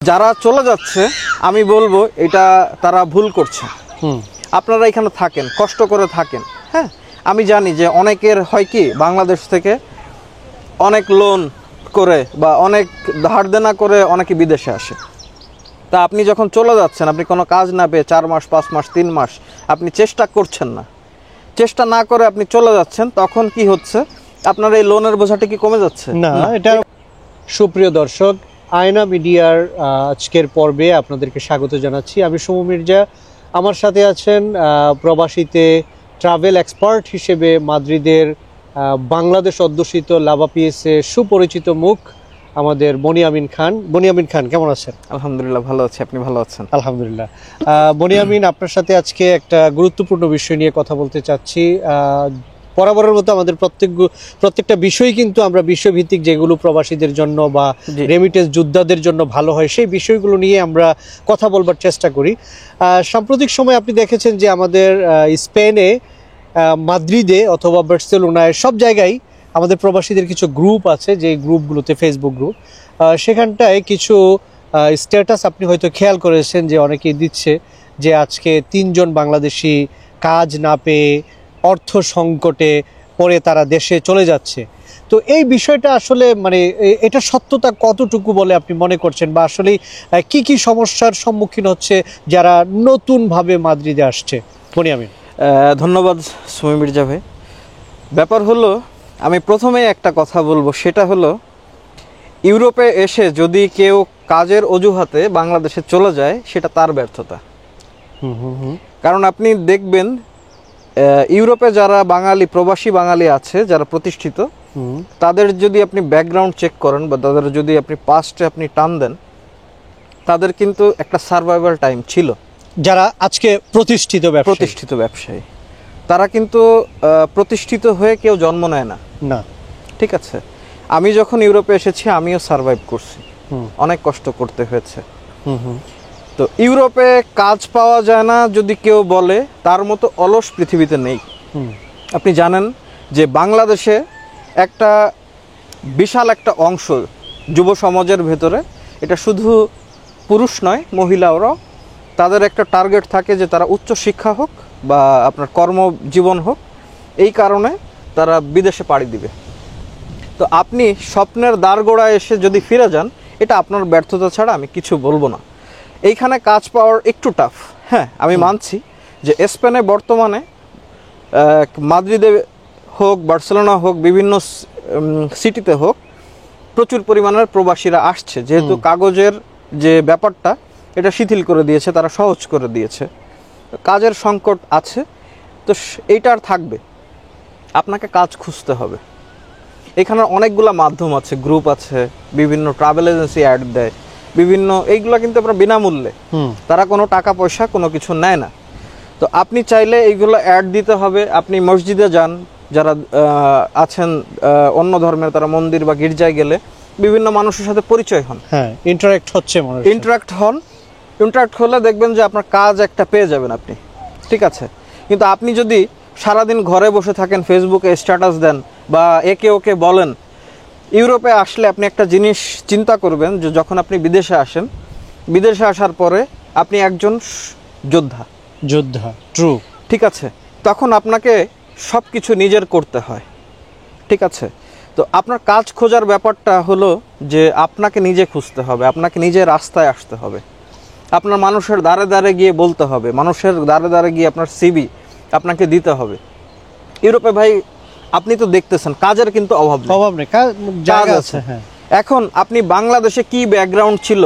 যারা চলে যাচ্ছে আমি বলবো এটা তারা ভুল করছে। আপনারা এখানে থাকেন, কষ্ট করে থাকেন। হ্যাঁ, আমি জানি যে অনেকের হয় কি বাংলাদেশ থেকে অনেক লোন করে বা অনেক ধার দেনা করে অনেকে বিদেশে আসে। তা আপনি যখন চলে যাচ্ছেন, আপনি কোনো কাজ না পেয়ে 4 মাস 5 মাস 3 মাস আপনি চেষ্টা করছেন না, চেষ্টা না করে আপনি চলে যাচ্ছেন, তখন কি হচ্ছে আপনার এই লোনের বোঝাটা কি কমে যাচ্ছে না? এটা সুপ্রিয় দর্শক, আয়না মিডিয়ার আজকের পর্বে আপনাদেরকে স্বাগত জানাচ্ছি। আমি সৌম্য মির্জা, আমার সাথে আছেন প্রবাসীতে ট্রাভেল এক্সপার্ট হিসেবে মাদ্রিদের বাংলাদেশ অধ্যুষিত লাভা পিএসএ সুপরিচিত মুখ আমাদের বনিয়ামিন খান। বনিয়ামিন খান, কেমন আছেন? আলহামদুলিল্লাহ ভালো আছি, আপনি ভালো আছেন? আলহামদুলিল্লাহ। বনিয়ামিন, আপনার সাথে আজকে একটা গুরুত্বপূর্ণ বিষয় নিয়ে কথা বলতে চাচ্ছি। বরাবরের মতো আমাদের প্রত্যেকটা বিষয় কিন্তু আমরা বিষয়ভিত্তিক, যেগুলো প্রবাসীদের জন্য বা রেমিটেন্স যোদ্ধাদের জন্য ভালো হয়, সেই বিষয়গুলো নিয়ে আমরা কথা বলবার চেষ্টা করি। সাম্প্রতিক সময় আপনি দেখেছেন যে আমাদের স্পেনে, মাদ্রিদে অথবা বার্সেলোনায়, সব জায়গায় আমাদের প্রবাসীদের কিছু গ্রুপ আছে, যে গ্রুপগুলোতে, ফেসবুক গ্রুপ, সেখানটায় কিছু স্ট্যাটাস আপনি হয়তো খেয়াল করেছেন যে অনেকেই দিচ্ছে যে আজকে 3 জন বাংলাদেশি কাজ না পেয়ে অর্থ সংকটে পড়ে তারা দেশে চলে যাচ্ছে। তো এই বিষয়টা আসলে মানে এটা সত্যতা কতটুকু বলে আপনি মনে করছেন, বা আসলে কি কি সমস্যার সম্মুখীন হচ্ছে যারা নতুনভাবে মাদ্রিদে আসছে? বনিয়ামিন। ধন্যবাদ সুমি মির্জা ভাই। ব্যাপার হলো, আমি প্রথমে একটা কথা বলবো, সেটা হলো ইউরোপে এসে যদি কেউ কাজের অজুহাতে বাংলাদেশে চলে যায়, সেটা তার ব্যর্থতা। কারণ আপনি দেখবেন ইউরোপে যারা বাঙালি, প্রবাসী বাঙালি আছে, যারা প্রতিষ্ঠিত, তাদের যদি আপনি ব্যাকগ্রাউন্ড চেক করেন বা তাদের যদি আপনি পাস্টে আপনি টান দেন, তাদের কিন্তু একটা সার্ভাইভাল টাইম ছিল। যারা আজকে প্রতিষ্ঠিত ব্যবসায়ী, তারা কিন্তু প্রতিষ্ঠিত হয়ে কেউ জন্ম নেয় না। ঠিক আছে, আমি যখন ইউরোপে এসেছি আমিও সার্ভাইভ করছি, অনেক কষ্ট করতে হয়েছে। তো ইউরোপে কাজ পাওয়া যায় না যদি কেউ বলে, তার মতো অলস পৃথিবীতে নেই। আপনি জানেন যে বাংলাদেশে একটা বিশাল একটা অংশ যুব সমাজের ভেতরে, এটা শুধু পুরুষ নয়, মহিলারাও, তাদের একটা টার্গেট থাকে যে তারা উচ্চ শিক্ষা হোক বা আপনার কর্মজীবন হোক, এই কারণে তারা বিদেশে পাড়ি দিবে। তো আপনি স্বপ্নের দ্বারগোড়ায় এসে যদি ফিরে যান, এটা আপনার ব্যর্থতা ছাড়া আমি কিছু বলবো না। এইখানে কাজ পাওয়ার একটু টাফ, হ্যাঁ আমি মানছি যে স্পেনে বর্তমানে মাদ্রিদে হোক, বার্সেলোনা হোক, বিভিন্ন সিটিতে হোক, প্রচুর পরিমাণের প্রবাসীরা আসছে, যেহেতু কাগজের যে ব্যাপারটা এটা শিথিল করে দিয়েছে, তারা সহজ করে দিয়েছে। কাজের সংকট আছে, তো এইটা আর থাকবে, আপনাকে কাজ খুঁজতে হবে। এখানে অনেকগুলো মাধ্যম আছে, গ্রুপ আছে, বিভিন্ন ট্রাভেল এজেন্সি অ্যাড দেয়, বিভিন্ন, এইগুলো কিন্তু আপনার বিনামূল্যে, তারা কোনো টাকা পয়সা কোনো কিছু নেয় না। তো আপনি চাইলে এইগুলো অ্যাড দিতে হবে। আপনি মসজিদে যান, যারা আছেন অন্য ধর্মের, তারা মন্দির বা গির্জায় গেলে বিভিন্ন মানুষের সাথে পরিচয় হন, ইন্টারাক্ট হলে দেখবেন যে আপনার কাজ একটা পেয়ে যাবেন আপনি। ঠিক আছে, কিন্তু আপনি যদি সারাদিন ঘরে বসে থাকেন, ফেসবুকে স্ট্যাটাস দেন বা একে ওকে বলেন, ইউরোপে আসলে আপনি একটা জিনিস চিন্তা করবেন যে যখন আপনি বিদেশে আসেন, বিদেশে আসার পরে আপনি একজন যোদ্ধা। ট্রু। ঠিক আছে, তখন আপনাকে সব কিছু নিজের করতে হয়। ঠিক আছে, তো আপনার কাজ খোঁজার ব্যাপারটা হলো যে আপনাকে নিজে খুঁজতে হবে, আপনাকে নিজে রাস্তায় আসতে হবে, আপনার মানুষের দ্বারে দ্বারে গিয়ে বলতে হবে, মানুষের দ্বারে দ্বারে গিয়ে আপনার সিভি আপনাকে দিতে হবে। ইউরোপে ভাই আপনি তো দেখতেছেন কাজের কিন্তু অভাব নেই, কাজ আছে। এখন আপনি বাংলাদেশে কি ব্যাকগ্রাউন্ড ছিল,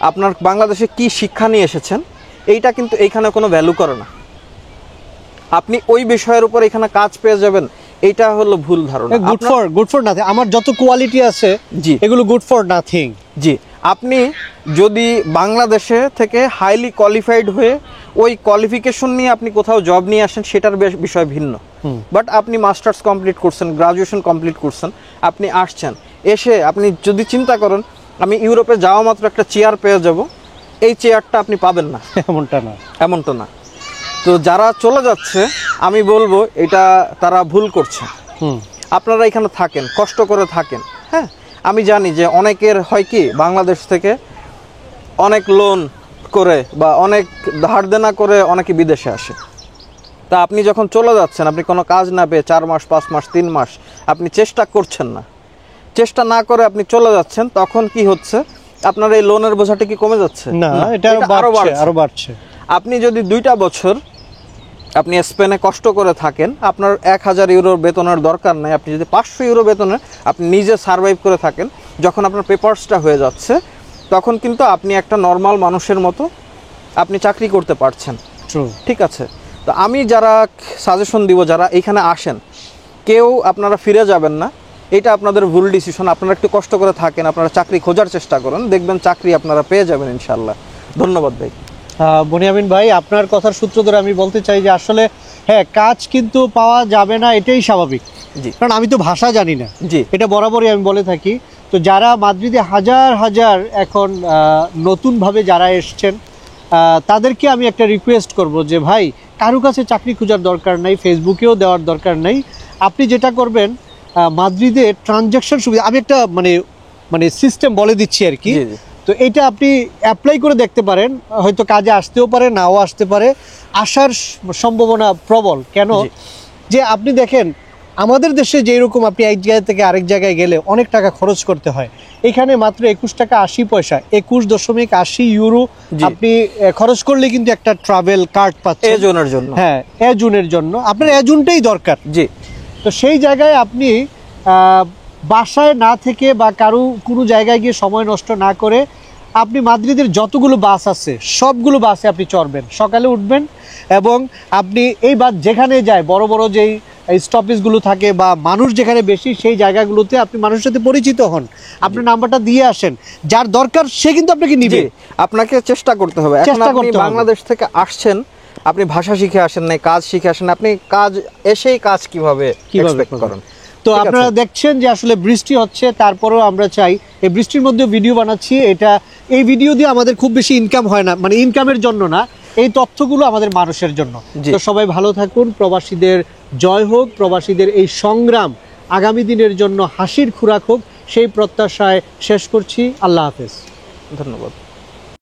আপনার বাংলাদেশে কি শিক্ষা নিয়ে এসেছেন, এইটা কিন্তু এইখানে কোনো ভ্যালু করে না। আপনি ওই বিষয়ের উপর এখানে কাজ পেয়ে যাবেন, এইটা হলো ভুল ধারণা। Good for nothing. আমার যত কোয়ালিটি আছে, জি, এগুলো গুড ফর নাথিং। জি, আপনি যদি বাংলাদেশে থেকে হাইলি কোয়ালিফাইড হয়ে ওই কোয়ালিফিকেশন নিয়ে আপনি কোথাও জব নিয়ে আসেন, সেটার বিষয় ভিন্ন। বাট আপনি মাস্টার্স কমপ্লিট করছেন, গ্রাজুয়েশন কমপ্লিট করছেন, আপনি আসছেন, এসে আপনি যদি চিন্তা করেন আমি ইউরোপে যাওয়া মাত্র একটা চেয়ার পেয়ে যাব, এই চেয়ারটা আপনি পাবেন না, এমনটা না। তো যারা চলে যাচ্ছে আমি বলবো এটা তারা ভুল করছে। আপনারা এখানে থাকেন, কষ্ট করে থাকেন। হ্যাঁ, আমি জানি যে অনেকের হয় কি বাংলাদেশ থেকে অনেক লোন করে বা অনেক ধার দেনা করে অনেকে বিদেশে আসে। তা আপনি যখন চলে যাচ্ছেন, আপনি কোনো কাজ না পেয়ে 4 মাস 5 মাস 3 মাস আপনি চেষ্টা করছেন না, চেষ্টা না করে আপনি চলে যাচ্ছেন, তখন কি হচ্ছে, আপনার এই লোনের বোঝাটা কি কমে যাচ্ছে? না, এটা আরো বাড়ছে। আপনি যদি 2টা বছর আপনি স্পেনে কষ্ট করে থাকেন, আপনার 1000 ইউরোর বেতনের দরকার নাই, আপনি যদি 500 ইউরো বেতনে আপনি নিজে সার্ভাইভ করে থাকেন, যখন আপনার পেপারসটা হয়ে যাচ্ছে, তখন কিন্তু আপনি একটা নর্মাল মানুষের মতো আপনি চাকরি করতে পারছেন। ঠিক আছে, তো আমি যারা সাজেশন দিব, যারা এইখানে আসেন, কেউ আপনারা ফিরে যাবেন না, এটা আপনাদের ভুল ডিসিশন। আপনারা একটু কষ্ট করে থাকেন, আপনারা চাকরি খোঁজার চেষ্টা করেন, দেখবেন চাকরি আপনারা পেয়ে যাবেন ইনশাল্লাহ। ধন্যবাদ ভাই। বনিয়ামিন ভাই, আপনার কথার সূত্র ধরে আমি বলতে চাই যে আসলে হ্যাঁ, কাজ কিন্তু পাওয়া যাবে না, এটাই স্বাভাবিক। জি, কারণ আমি তো ভাষা জানি না। জি, এটা বরাবরই আমি বলে থাকি। তো যারা মাদ্রিদে হাজার হাজার এখন নতুনভাবে যারা এসছেন, তাদেরকে আমি একটা রিকোয়েস্ট করব যে ভাই, কারো কাছে চাকরি খোঁজার দরকার নাই, ফেসবুকেও দেওয়ার দরকার নাই। আপনি যেটা করবেন, মাদ্রিদে ট্রানজ্যাকশন সুবিধা, আমি একটা মানে সিস্টেম বলে দিচ্ছি আর কি। তো এটা আপনি অ্যাপ্লাই করে দেখতে পারেন, হয়তো কাজে আসতেও পারে, নাও আসতে পারে, আসার সম্ভাবনা প্রবল। কেন? যে আপনি দেখেন, আমাদের দেশে যেরকম আপনি এক জায়গা থেকে আরেক জায়গায় গেলে অনেক টাকা খরচ করতে হয়, এখানে মাত্র 21 টাকা 80 পয়সা, 21.80 ইউরো আপনি খরচ করলে কিন্তু একটা ট্রাভেল কার্ড পাচ্ছেন এজনের জন্য। হ্যাঁ, এজুনের জন্য। আপনার এজুনটাই দরকার। জি, তো সেই জায়গায় আপনি বাসায় না থেকে বা কোনো জায়গায় গিয়ে সময় নষ্ট না করে, আপনি মাদ্রিদের যতগুলো বাস আছে সবগুলো বাসে আপনি চড়বেন, সকালে উঠবেন, এবং আপনি এই বাস যেখানে যায়, বড় বড় যেই স্টপেজগুলো থাকে বা মানুষ যেখানে বেশি, সেই জায়গাগুলোতে আপনি মানুষের সাথে পরিচিত হন, আপনার নাম্বারটা দিয়ে আসেন, যার দরকার সে কিন্তু আপনাকে নিবে। আপনাকে চেষ্টা করতে হবে। এখন আপনি বাংলাদেশ থেকে আসছেন, আপনি ভাষা শিখে আসেন নাই, কাজ শিখে আসেন, আপনি কাজ এসেই কাজ কিভাবে এক্সপেক্ট করেন? তো আপনারা দেখছেন যে আসলে বৃষ্টি হচ্ছে, তারপরেও আমরা চাই, এই বৃষ্টির মধ্যে ভিডিও বানাচ্ছি। এই ভিডিও দিয়ে আমাদের খুব বেশি ইনকাম হয় না, মানে ইনকামের জন্য না, এই তথ্যগুলো আমাদের মানুষের জন্য। তো সবাই ভালো থাকুন, প্রবাসীদের জয় হোক, প্রবাসীদের এই সংগ্রাম আগামী দিনের জন্য হাসির খোরাক হোক, সেই প্রত্যাশায় শেষ করছি। আল্লাহ হাফেজ। ধন্যবাদ।